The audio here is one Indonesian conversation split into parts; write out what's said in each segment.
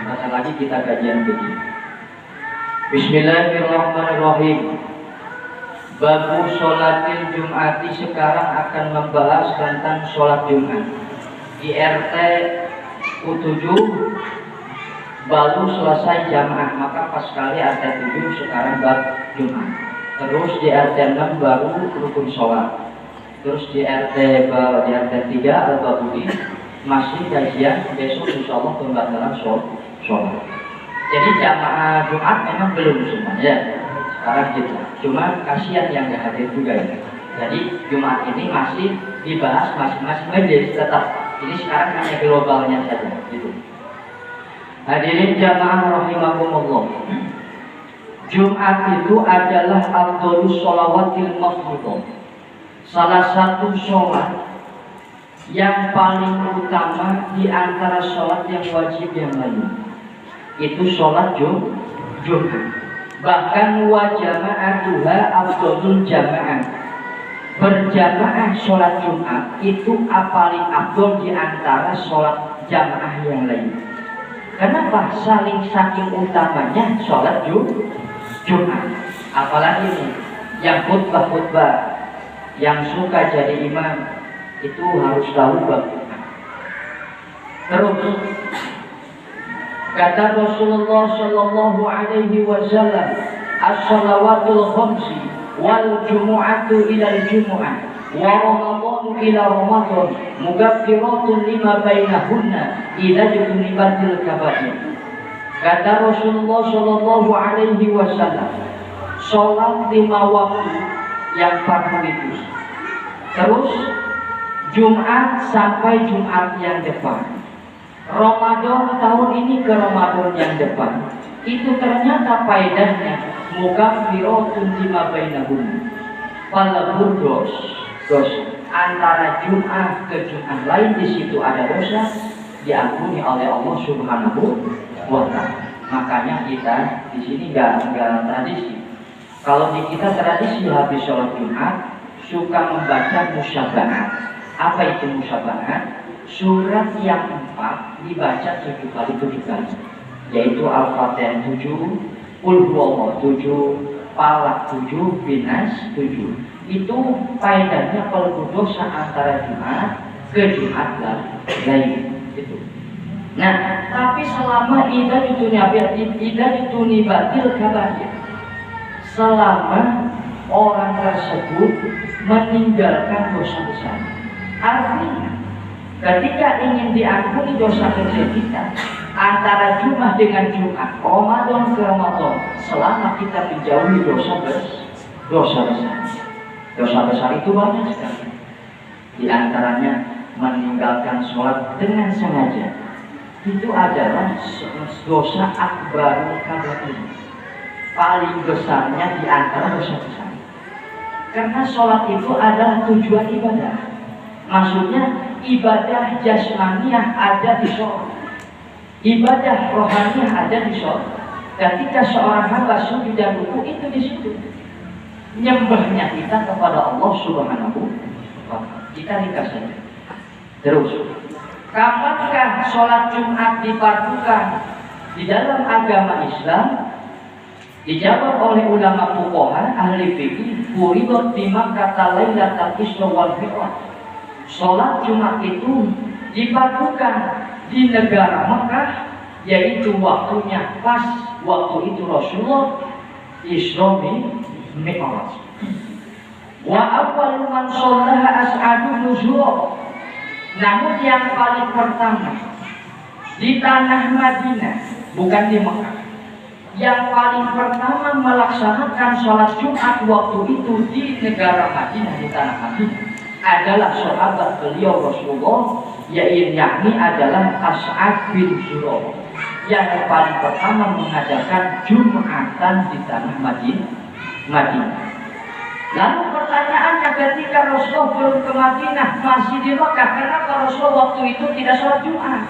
Kata lagi kita kajian begini. Bismillahirrahmanirrahim. Babu sholatil Jum'ati, sekarang akan membahas tentang sholat Jumat. Di RT U7 baru selesai jamaah, maka pas kali RT 7 sekarang bab Jumat. Terus di RT 6 baru rukun sholat. Terus di RT 3 atau Budi masih kajian, besok insya Allah pembatalan sholat. Jadi jamaah Jumat memang belum semuanya sekarang gitu. Cuma kasihan yang gak hadir juga ya. Jadi Jumat ini masih dibahas masing-masing majelis tetap. Ini sekarang hanya globalnya saja gitu. Hadirin jamaah rahimakumullah. Jumat itu adalah afdhalus sholawatil mafruḍah. Salah satu sholat yang paling utama di antara sholat yang wajib yang lain. Itu sholat Jumat. Bahkan wa jama'atuha afdhalul jama'ah. Berjamaah sholat Jumat itu paling afdal di antara sholat jamaah yang lain. Kenapa? Saking utamanya sholat Jumat. Apalagi nih yang khutbah, yang suka jadi imam itu harus tahu bab Jumat. Terus kata Rasulullah Shallallahu Alaihi Wasallam, as-shalawatul khamsi wal jumu'atu ilal jumu'ah wa ramadhanu ila ramadhan mukaffiratun lima bainahunna idza junibatil kabair. Kata Rasulullah Shallallahu Alaihi Wasallam, sholat 5 waktu yang fardu itu, terus Jumat sampai Jumat yang depan, Ramadan tahun ini ke Ramadan yang depan, itu ternyata faedahnya mukaffiratun lima bainahum. Walaupun dosa antara Jumat ke Jumat lain di situ ada dosa, diampuni oleh Allah Subhanahu wa Ta'ala. Makanya kita di sini enggak tradisi. Kalau di kita tradisi habis sholat Jumat suka membaca musyabahat. Apa itu musyabahat? Surat yang 4 dibaca 7 kali, yaitu Al-Fatihah 7, Qul huwallahu 7, Falaq 7, Binas 7. Itu faedahnya kalau dosa antara Jumat ke Jumat lain itu. Nah, tapi selama idza ditunibatil kabair, selama orang tersebut meninggalkan dosa besar, artinya ketika ingin diampuni dosa kecil kita antara Jumat dengan Jumat, Ramadan ke Ramadan, selama kita menjauhi dosa besar. Dosa besar itu banyak sekali. Di antaranya meninggalkan sholat dengan sengaja. Itu adalah dosa akbarul kabair. Paling besarnya di antara dosa besar. Karena sholat itu adalah tujuan ibadah. Maksudnya ibadah jasmaniyah ada di sholat, ibadah rohaniyah ada di sholat. Ketika seorang hamba sujud dan ruku itu di situ, nyembahnya kita kepada Allah Subhanahu wa Ta'ala. Kita nikah saja. Terus, kapankah sholat Jumat difardukan di dalam agama Islam? Dijawab oleh ulama fuqaha ahli fikih, furidat di Makkah lailatul Isra wal Mi'raj. Sholat Jumat itu difardukan di negara Mekah, yaitu waktunya pas waktu itu Rasulullah Isra Mi'raj. Wa awwalu man shallaha as'adu nuzul. Namun yang paling pertama di tanah Madinah, bukan di Mekah, yang paling pertama melaksanakan sholat Jumat waktu itu di negara Madinah, di tanah Madinah, adalah sahabat beliau Rasulullah, yakni adalah As'ad bin Zurarah, yang paling pertama mengadakan Jumatan di tanah Madinah. Lalu pertanyaannya, ketika Rasulullah belum ke Madinah, masih di Mekah, kenapa Rasulullah waktu itu tidak sholat Jumat?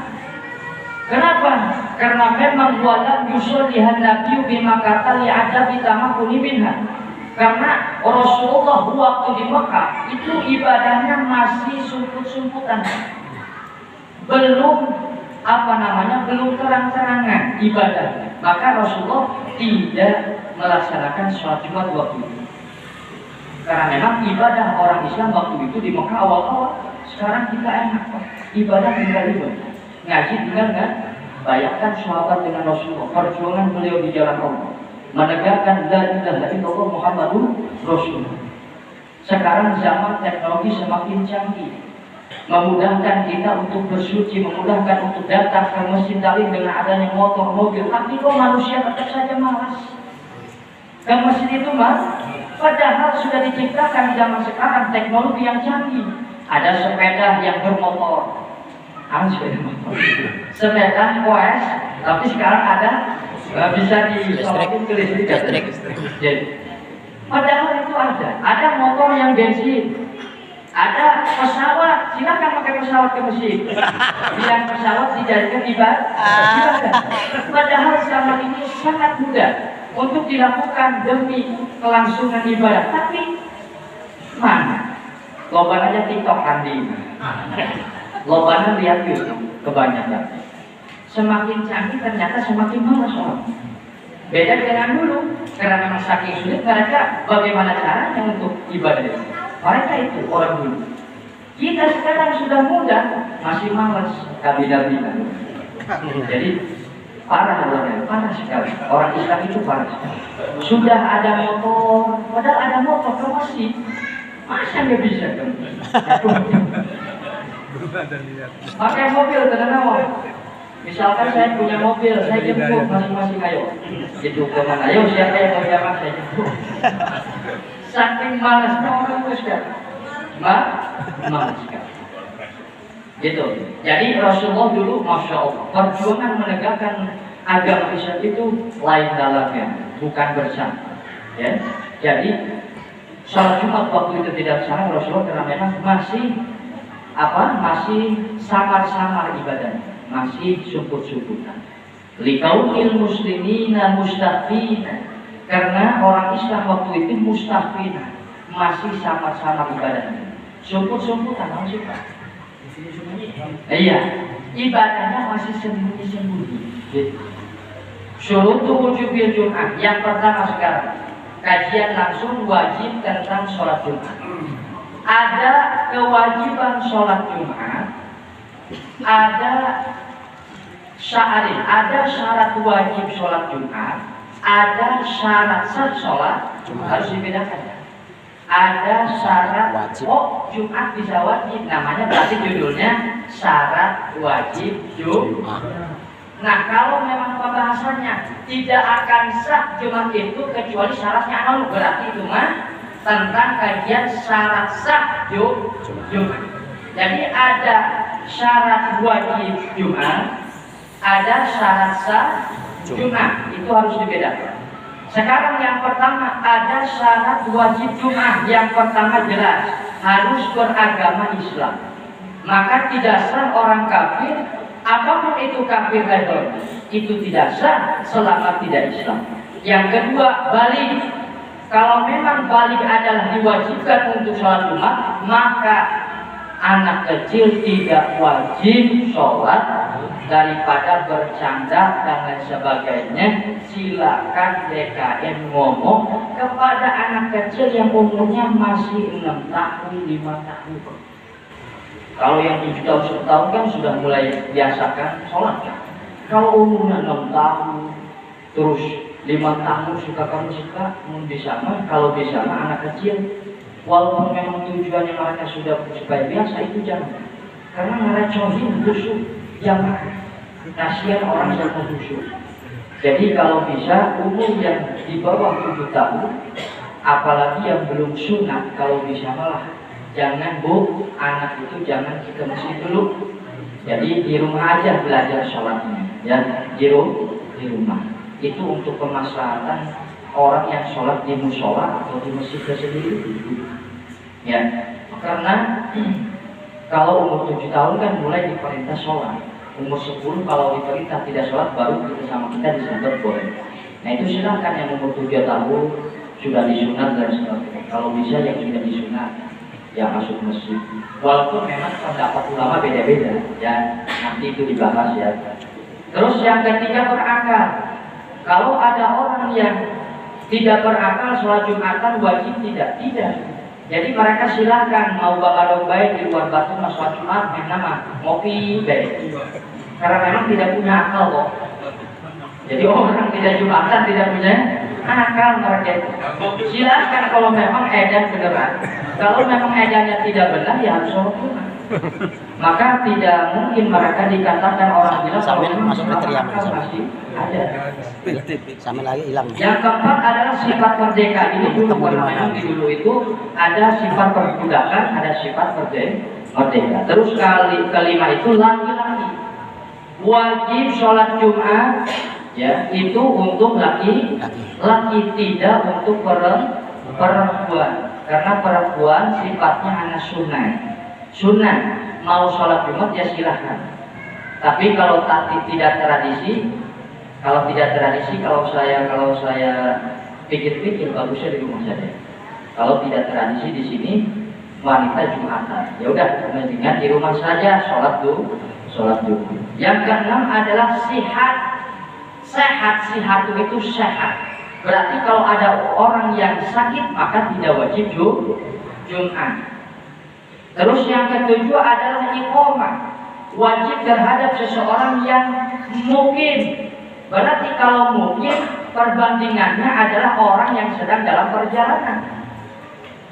Kenapa? Karena memang walam yusollihan Nabi bima kata li'adab bitamakuni minha. Karena Rasulullah waktu di Mekah itu ibadahnya masih sumput-sumputan, belum belum terang-terangan. ibadah. Maka Rasulullah tidak melaksanakan sholat Jumat waktu itu. Karena memang ibadah orang Islam waktu itu di Mekah awal-awal. Sekarang kita enak, ibadah tinggal ibadah, ngaji tinggal nggak. Bayangkan sahabat dengan Rasulullah, perjuangan beliau di jalan Allah, menegakkan la ilaha illallah Muhammadur Rasulullah. Sekarang zaman teknologi semakin canggih, memudahkan kita untuk bersuci, memudahkan untuk datang ke masjid dalil dengan adanya motor, mobil. Tapi kok manusia tetap saja malas ke masjid itu, Mas? Padahal sudah diciptakan zaman sekarang teknologi yang canggih. Ada sepeda yang bermotor, sepeda OS, tapi sekarang ada bisa disolokin ke listrik. Jadi, padahal itu ada motor yang bensin, ada pesawat, silakan pakai pesawat ke masjid. Yang pesawat dijadikan ibadah. Padahal selama ini sangat mudah untuk dilakukan demi kelangsungan ibadah. Tapi mana? Loban aja TikTok Andi, loban lihat YouTube kebanyakan. Semakin canggih ternyata semakin malas orang. Beda dengan dulu, karena memang saking sulit mereka bagaimana caranya untuk ibadah. Mereka itu orang dulu. Kita sekarang sudah mudah, masih malas kabina-bina. Jadi parah sekali. Orang Islam itu parah sekali. Sudah ada motor, padahal ada motor ke masjid. Masa nggak bisa kan? Pakai mobil teman-teman. Misalkan saya punya mobil, saya jemput masing-masing, ayo. Itu kemana? Ayo siapa yang mau jalan saya jemput. Saking malasnya orang itu sekali. Malas sekali. Gitu. Jadi Rasulullah dulu, masya Allah, perjuangan menegakkan agama Islam itu lain dalamnya, bukan bersama. Ya. Jadi sholat Jumat waktu itu tidak sama Rasulullah karena memang masih samar-samar ibadahnya, masih sumput-sumputan. Likaunil muslimina mustafina, karena orang Islam waktu itu mustafina, masih samar-samar ibadahnya, sumput-sumputan masih Pak. Iya, ibadahnya masih sembunyi-sembunyi. Syurutu wujubil Jumat, yang pertama sekarang kajian langsung wajib tentang sholat Jumat. Ada kewajiban sholat Jumat, ada syarat wajib sholat Jumat, ada syarat sah sholat Jumat. Harus dibedakan. Ada syarat wajib. Oh, Jumat bisa wajib, namanya berarti judulnya syarat wajib Jumat. Nah, kalau memang pembahasannya tidak akan sah Jumat itu kecuali syaratnya nol, berarti itu mah tentang kajian syarat sah Jumat. Jadi ada syarat wajib Jumat, ada syarat sah Jumat, itu harus dibedakan. Sekarang yang pertama ada syarat wajib Jumat. Yang pertama jelas harus beragama Islam. Maka tidak sah orang kafir, apapun itu kafir level, itu tidak sah selama tidak Islam. Yang kedua, balik. Kalau memang balik adalah diwajibkan untuk sholat Jumat, maka anak kecil tidak wajib sholat. Daripada bercanda dan lain sebagainya, silakan DKM ngomong kepada anak kecil yang umurnya masih 6 tahun, 5 tahun. Kalau yang 7 tahun, 10 tahun kan sudah mulai biasakan sholat kan? Kalau umurnya 6 tahun, terus 5 tahun suka bisa mah, kalau bisa mah anak kecil, walaupun memang tujuannya mereka sudah supaya biasa, itu jangan. Karena ngerecohin khusyuk, jangan. Kasihan orang yang khusyuk. Jadi kalau bisa umur yang di bawah 7 tahun, apalagi yang belum sunat, kalau bisa malah jangan anak itu jangan kita masjid dulu. Jadi di rumah aja belajar sholatnya, ya di rumah. Itu untuk kemaslahatan orang yang sholat di musola atau di masjid sendiri. Ya, karena kalau umur 7 tahun kan mulai diperintah sholat. Umur 10 kalau diperintah tidak sholat baru kita sama kita disunat boleh. Nah itu silahkan yang umur 7 tahun sudah disunat dan sebagainya. Kalau bisa yang sudah disunat yang masuk masjid. Walaupun memang pendapat ulama beda-beda, ya nanti itu dibahas ya. Terus yang ketiga berakal. Kalau ada orang yang tidak berakal sholat Jumatan wajib tidak? Tidak. Jadi mereka silahkan mau bawa baik di luar batu sholat Jumat yang nama ngopi baik. Karena memang tidak punya akal kok. Jadi orang tidak Jumatan tidak punya akal mereka itu. Silahkan kalau memang edan beneran. Kalau memang edannya tidak benar ya harus sholat Jumat. Maka tidak mungkin mereka dikatakan orang bilang sambil kalau masuk kriteria masih ada. Sama lagi hilang. Yang keempat adalah sifat merdeka. Ini dulu dulu itu ada sifat perbudakan, ada sifat merdeka. Terus kelima itu laki-laki wajib sholat Jumat ya itu untuk laki tidak untuk perempuan karena perempuan sifatnya anak sunnah mau sholat Jumat ya silahkan. Tapi kalau tidak tradisi, kalau saya pikir-pikir bagusnya di rumah saja. Kalau tidak tradisi di sini wanita Jumatan, ya udah mendingan di rumah saja sholat dulu. Yang keenam adalah sehat itu sehat. Berarti kalau ada orang yang sakit maka tidak wajib Jumat. Terus yang ketujuh adalah iqamah. Wajib terhadap seseorang yang mukim. Berarti kalau mukim perbandingannya adalah orang yang sedang dalam perjalanan.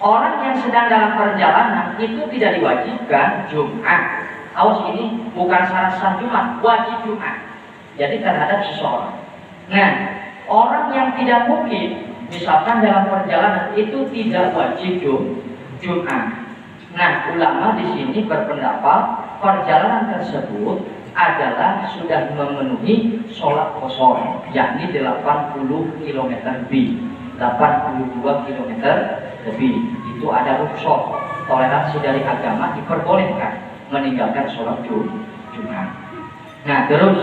Orang yang sedang dalam perjalanan itu tidak diwajibkan Jumat. Awas ini bukan syarat sah Jumat, wajib Jumat. Jadi terhadap seseorang. Nah, orang yang tidak mukim, misalkan dalam perjalanan itu tidak wajib Jumat. Nah, ulama di sini berpendapat perjalanan tersebut adalah sudah memenuhi sholat kosong, yakni 80 km lebih, 82 km lebih. Itu ada rukhsah, toleransi dari agama diperbolehkan meninggalkan sholat Jumat. Nah, terus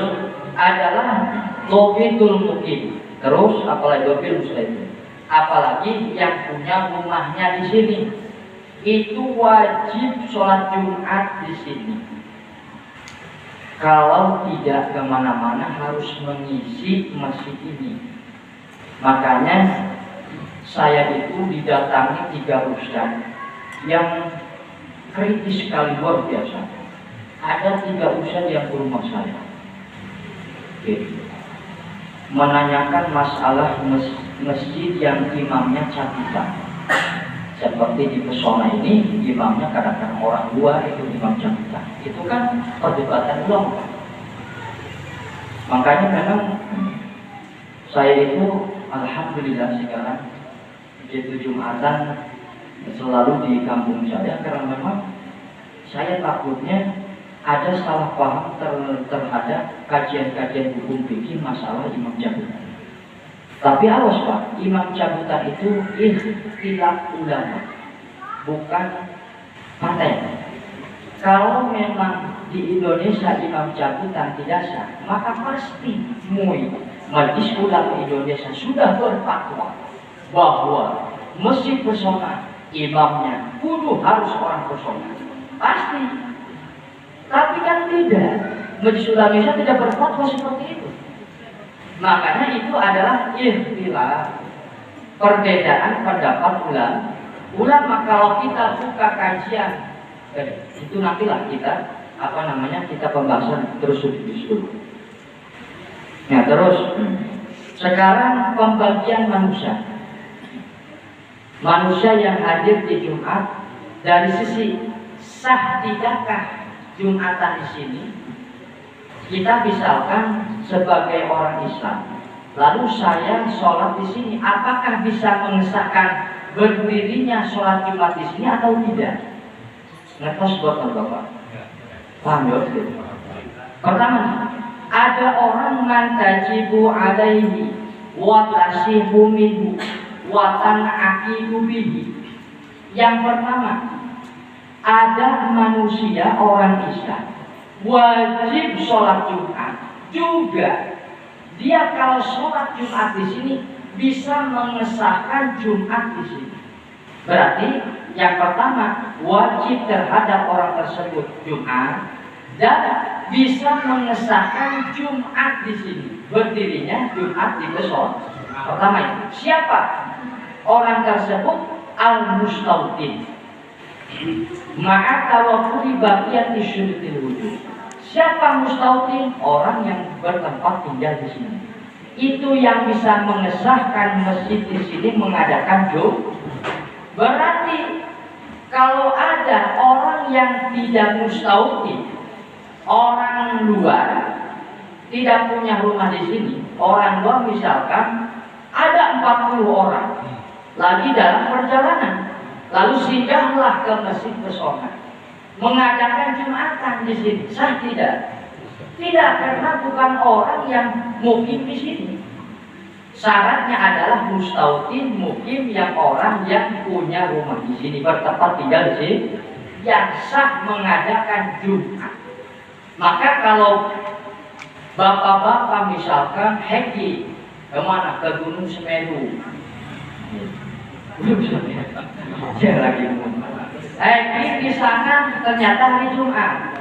adalah dobitul mukim. Terus apalagi dobil muslim, apalagi yang punya rumahnya di sini. Itu wajib sholat Jumat di sini. Kalau tidak kemana-mana harus mengisi masjid ini. Makanya saya itu didatangi 3 ustaz yang kritis sekali luar biasa. Ada 3 ustaz yang ke rumah saya. Menanyakan masalah masjid yang imamnya cabutan. Seperti di Pesona ini, imamnya kadang-kadang orang luar itu imam cabutan. Itu kan perdebatan ulama. Makanya memang saya itu alhamdulillah sekarang begitu Jumatan selalu di kampung saya karena memang saya takutnya ada salah paham terhadap kajian-kajian hukum fikih masalah imam cabutan. Tapi awas Pak, imam cabutan itu ikhtilaf ulama, bukan paten. Kalau memang di Indonesia imam cabutan tidak sah, maka pasti MUI, Majelis Ulama Indonesia sudah berfatwa bahwa masjid Pesona imamnya kudu harus orang Pesona. Pasti. Tapi kan tidak. Majelis Ulama Indonesia tidak berfatwa seperti itu. Makanya itu adalah ikhtilaf, perbedaan pendapat ulama. Kalau kita buka kajian itu nantilah kita kita pembahasan terus dulu. Nah terus sekarang pembagian manusia yang hadir di Jumat dari sisi sah tidakkah Jumatan di sini. Kita misalkan sebagai orang Islam, lalu saya sholat di sini, apakah bisa mengesahkan berdirinya sholat Jumat di sini atau tidak? Ngetos buat Bapak. Paham ya? Pertama, ada orang man tajibu alaihi wa tasihu minhu wa tan'aqidu bihi. Yang pertama, ada manusia orang Islam wajib sholat Jumat juga. Dia kalau sholat Jumat di sini bisa mengesahkan Jumat di sini. Berarti yang pertama wajib terhadap orang tersebut Jumat, dan bisa mengesahkan Jumat di sini. Berdirinya Jumat di Besok. Pertama itu, siapa orang tersebut? Al-Mustautin. Maka tawafuri baqiyati syurutil wujud. Siapa Mustautin? Orang yang bertempat tinggal di sini. Itu yang bisa mengesahkan masjid di sini mengadakan Jumat. Berarti kalau ada orang yang tidak mustautin, orang luar tidak punya rumah di sini, orang luar misalkan ada 40 orang lagi dalam perjalanan, lalu singgahlah ke Masjid Pesona mengadakan Jumatan di sini, sah tidak? Tidak, karena bukan orang yang mukim di sini. Syaratnya adalah mustautin, mukim, yang orang yang punya rumah di sini, bertempat tinggal di sini, yang sah mengadakan Jumat. Maka kalau bapak-bapak misalkan haji kemana, ke Gunung Semeru, dia lagi haji di sana, ternyata hari Jumat.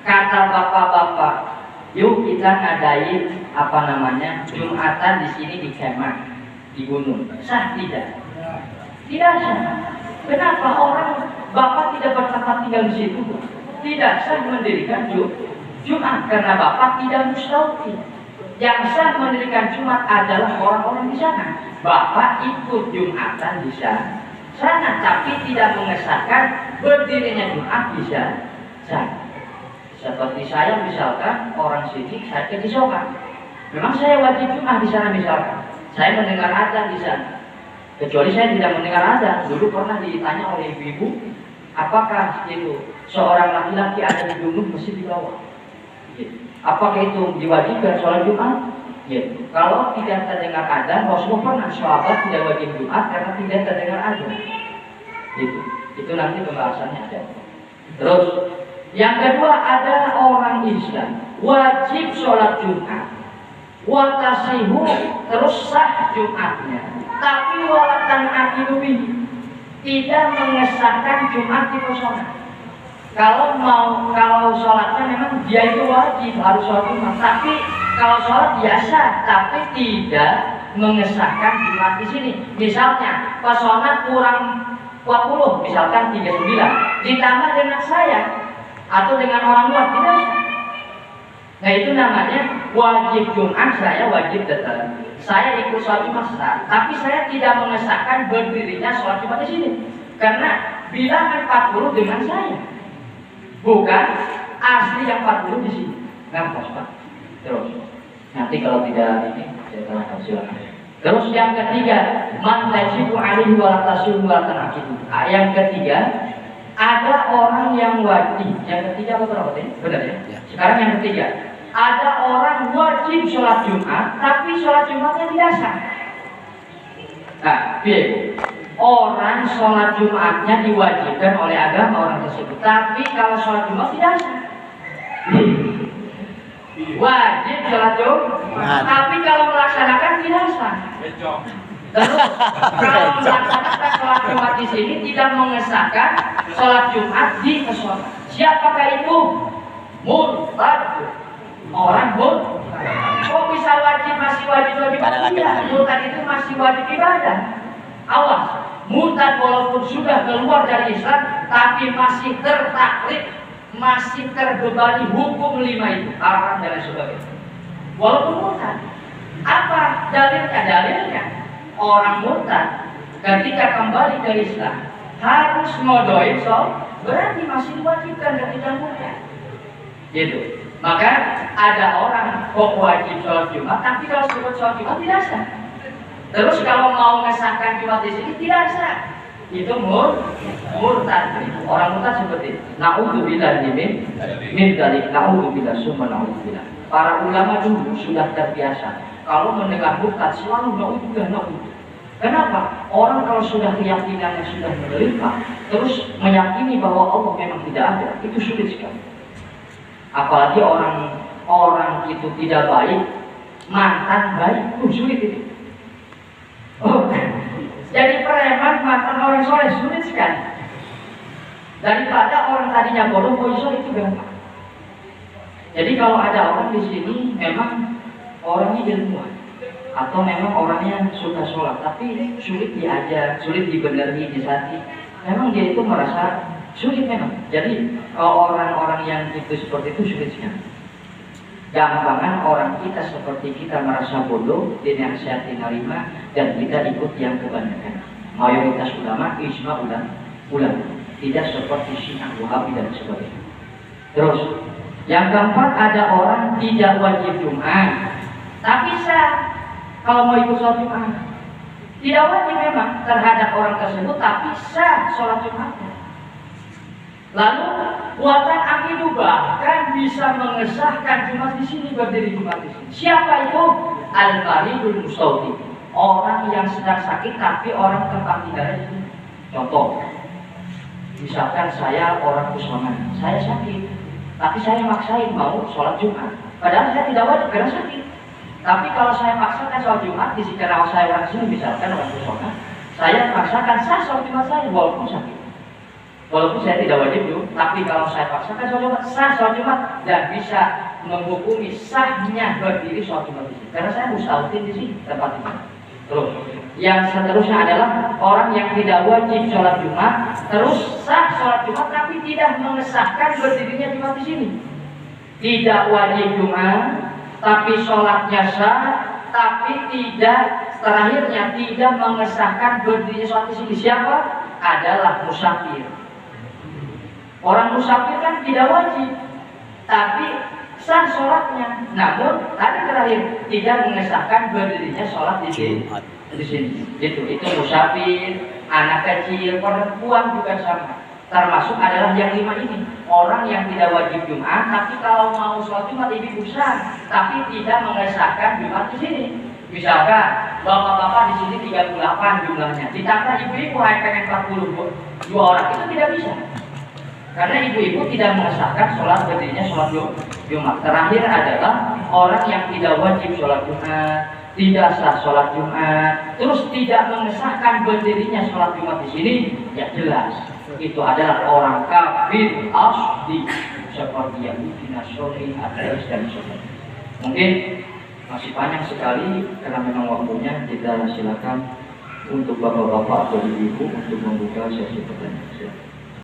Kata bapak-bapak, yuk kita ngadain Jumatan di sini di kemah di gunung. Sah tidak? Tidak sah. Kenapa? Orang bapak tidak bertempat tinggal di situ. Tidak sah mendirikan Jumat karena bapak tidak mustautin. Yang sah mendirikan Jumat adalah orang-orang di sana. Bapak ikut Jumatan di sana, tapi tidak mengesahkan berdirinya Jumat bisa sah. Seperti saya misalkan orang sini, saya ke di Soka. Memang saya wajib Jumat di sana misalkan. Saya mendengar azan di sana. Kecuali saya tidak mendengar azan. Dulu pernah ditanya oleh ibu-ibu, apakah itu seorang laki-laki ada di gunung mesti di bawah? Apakah itu diwajibkan sholat Jumat? Kalau tidak terdengar azan, Rasulullah pernah sahabat tidak wajib Jumat karena tidak terdengar azan. Itu nanti pembahasannya ada. Terus yang kedua, ada orang Islam wajib sholat Jumat, watasihu, terus sah Jumatnya, tapi walatan akidubi, tidak mengesahkan Jumat di Pesona. Kalau sholatnya memang dia itu wajib harus sholat Jumat, tapi kalau sholat biasa, tapi tidak mengesahkan Jumat di sini. Misalnya Pesona kurang 40, misalkan 39, ditambah dengan saya atau dengan orang luar, tidak sah. Nah itu namanya wajib Jumat, saya wajib tetap. Saya ikut sholat Jumat sah, tapi saya tidak mengesahkan berdirinya sholat Jumat di sini. Karena bilangan 40 dengan saya, bukan asli yang 40 di sini. Ngertos Pak? Terus nanti kalau tidak ini saya terangkan, silakan. Terus yang ketiga, man tajibu alaihi wa tasyum wa tanaqidu. Yang ketiga, ada orang yang wajib. Yang ketiga apa berapa tadi? Benar ya? Sekarang yang ketiga, ada orang wajib sholat Jumat, tapi sholat Jumatnya tidak sah. Nah, orang sholat Jumatnya diwajibkan oleh agama orang tersebut, tapi kalau sholat Jumat tidak sah. Wajib sholat Jumat, tapi kalau melaksanakan tidak sah. Terus kalau melaksanakan sholat Jumat di sini tidak mengesahkan sholat Jumat di Pesona. Siapakah itu? Murtad. Orang murtad. Kok bisa masih wajib ibadah? Murtad itu masih wajib ibadah. Awas, murtad walaupun sudah keluar dari Islam, tapi masih tertaklid, masih terbebani hukum 5 itu, haram dan sebagainya. Walaupun murtad. Apa dalilnya? Dalilnya orang murtad ketika kembali ke Islam harus ngodoin sholat, berarti masih diwajibkan ketika murtad. Gitu. Maka ada orang kok wajib sholat Jumat, tapi kalau sebut sholat Jumat tidak sah. Terus kalau mau mengesahkan Jumat di sini tidak sah. Itu murtad. Orang murtad seperti itu. Naudzubillah min dzalik. Naudzubillah summa naudzubillah. Para ulama dulu sudah terbiasa kalau mendengar murtad selalu naudzubillah. Kenapa? Orang kalau sudah keyakinannya sudah melimpah, terus meyakini bahwa Allah memang tidak ada, itu sulit sekali. Apalagi orang itu tidak baik, mantan baik, sulit itu. Jadi preman mantan orang soleh sulit sekali. Daripada orang tadinya bodoh, itu gampang. Jadi kalau ada orang di sini memang orangnya ilmuwan atau memang orangnya suka sholat, tapi sulit diajar, sulit dibeneri, disati, memang dia itu merasa sulit memang. Jadi orang-orang yang itu seperti itu sulit sekali. Gampangan orang kita seperti kita merasa bodoh, dinasihati narima, dan kita ikut yang kebanyakan. Mayoritas ulama, ijma ulama, tidak seperti Syiah, Wahabi dan sebagainya. Terus, yang keempat, ada orang tidak wajib Jumat, tapi sah kalau mau ikut sholat Jumat. Tidak wajib memang terhadap orang tersebut, tapi sah sholat Jumatnya. Lalu buatan akidu bahkan bisa mengesahkan Jumat di sini, berdiri Jumat di sini. Siapa itu? Al-Baridul Mustawti, orang yang sedang sakit tapi orang tempat tinggalnya di sini. Contoh, misalkan saya orang Kusaman, saya sakit, tapi saya maksain mau sholat Jumat. Padahal saya tidak wajib karena sakit. Tapi kalau saya paksakan sholat Jumat di sini, karena saya orang sini, misalkan orang Kusaman, saya paksakan sah sholat Jumat saya walaupun sakit. Walaupun saya tidak wajib dulu, tapi kalau saya paksakan sholat Jumat, sah sholat Jumat, dan bisa menghukumi sahnya berdiri sholat Jumat di sini. Karena saya mustautin di sini tempat ini. Terus, yang seterusnya adalah orang yang tidak wajib sholat Jumat, terus sah sholat Jumat, tapi tidak mengesahkan berdirinya Jumat di sini. Tidak wajib Jumat, tapi sholatnya sah, tapi tidak, terakhirnya tidak mengesahkan berdirinya sholat di sini. Siapa? Adalah musafir. Orang musafir kan tidak wajib, tapi sah sholatnya. Namun tadi terakhir tidak mengesahkan berdirinya sholat di sini. Itu musafir, anak kecil, perempuan juga sama. Termasuk adalah yang 5 ini, orang yang tidak wajib Jumat, tapi kalau mau sholat Jumat ibu sah, tapi tidak mengesahkan Jumat di sini. Misalkan bapak-bapak di sini 38 jumlahnya, ditambah ibu-ibu hanya pengen 42 orang, itu tidak bisa. Karena ibu-ibu tidak mengesahkan sholat berdirinya sholat Jumat. Terakhir adalah orang yang tidak wajib sholat Jumat, tidak sah sholat Jumat, terus tidak mengesahkan berdirinya sholat Jumat di sini, ya jelas itu adalah orang kafir asli seperti Yahudi, Nasrani, ateis dan sebagainya. Mungkin masih panjang sekali karena memang waktunya, kita silakan untuk bapak-bapak atau ibu-ibu untuk membuka sesi pertanyaan.